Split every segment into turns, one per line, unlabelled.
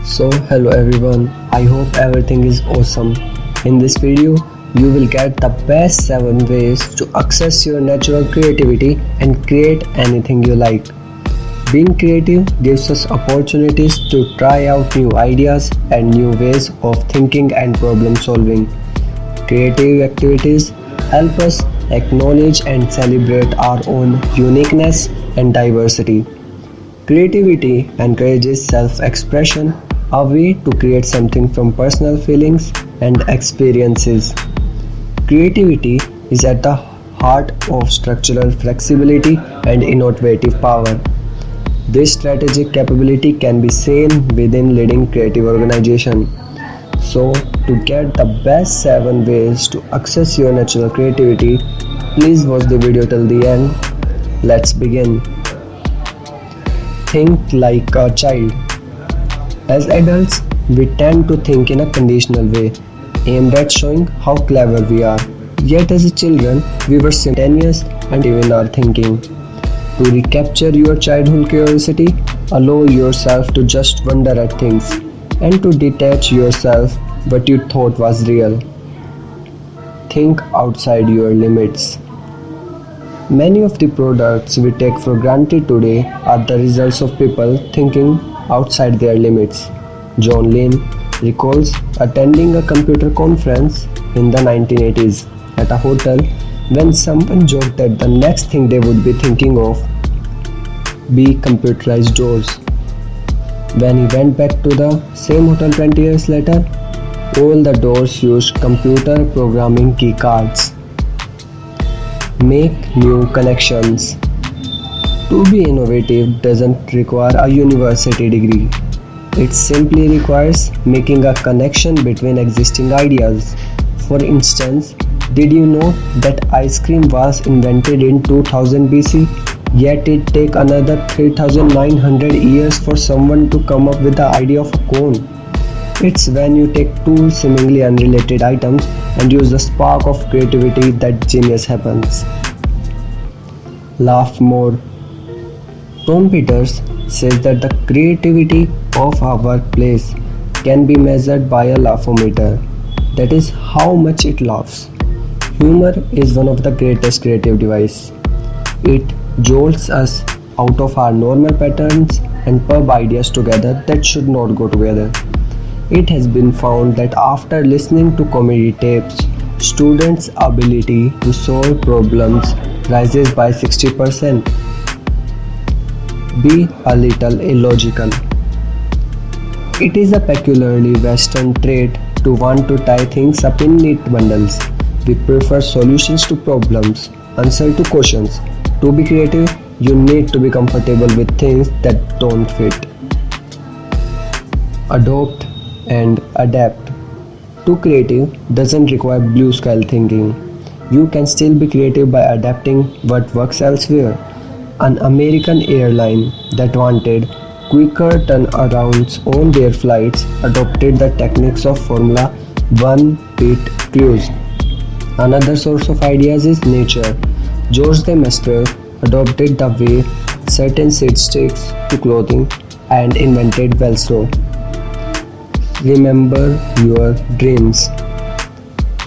So hello everyone, I hope everything is awesome. In this video, you will get the best 7 ways to access your natural creativity and create anything you like. Being creative gives us opportunities to try out new ideas and new ways of thinking and problem solving. Creative activities help us acknowledge and celebrate our own uniqueness and diversity. Creativity encourages self expression, a way to create something from personal feelings and experiences. Creativity is at the heart of structural flexibility and innovative power. This strategic capability can be seen within leading creative organizations. So, to get the best 7 ways to access your natural creativity, please watch the video till the end. Let's begin. Think like a child. As adults, we tend to think in a conditional way, aimed at showing how clever we are. Yet as children, we were spontaneous and even our thinking. To recapture your childhood curiosity, allow yourself to just wonder at things and to detach yourself what you thought was real. Think outside your limits. Many of the products we take for granted today are the results of people thinking outside their limits. John Lynn recalls attending a computer conference in the 1980s at a hotel when someone joked that the next thing they would be thinking of be computerized doors. When he went back to the same hotel 20 years later, all the doors used computer programming keycards. Make new connections. To be innovative doesn't require a university degree. It simply requires making a connection between existing ideas. For instance, did you know that ice cream was invented in 2000 BC, yet it took another 3900 years for someone to come up with the idea of a cone? It's when you take two seemingly unrelated items and use the spark of creativity that genius happens. Laugh more. Tom Peters says that the creativity of our workplace can be measured by a laughometer, that is, how much it laughs. Humor is one of the greatest creative devices. It jolts us out of our normal patterns and pub ideas together that should not go together. It has been found that after listening to comedy tapes, students' ability to solve problems rises by 60%. Be a little illogical. It is a peculiarly Western trait to want to tie things up in neat bundles. We prefer solutions to problems, answers to questions. To be creative, you need to be comfortable with things that don't fit. Adopt and adapt. To creative doesn't require blue sky thinking. You can still be creative by adapting what works elsewhere. An American airline that wanted quicker turnarounds on their flights adopted the techniques of Formula One pit crews. Another source of ideas is nature. George the Master adopted the way certain seed sticks to clothing and invented Velcro. Remember your dreams.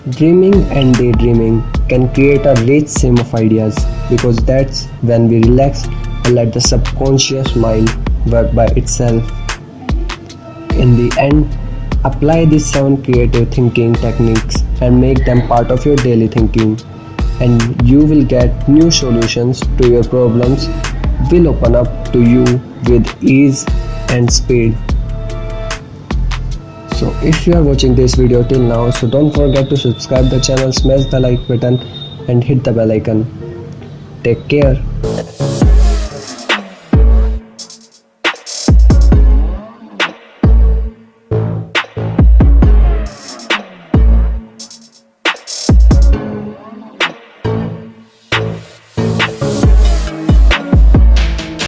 Dreaming and daydreaming can create a rich stream of ideas because that's when we relax and let the subconscious mind work by itself. In the end, apply these 7 creative thinking techniques and make them part of your daily thinking, and you will get new solutions to your problems will open up to you with ease and speed. So if you are watching this video till now, so don't forget to subscribe the channel, smash the like button and hit the bell icon. Take care.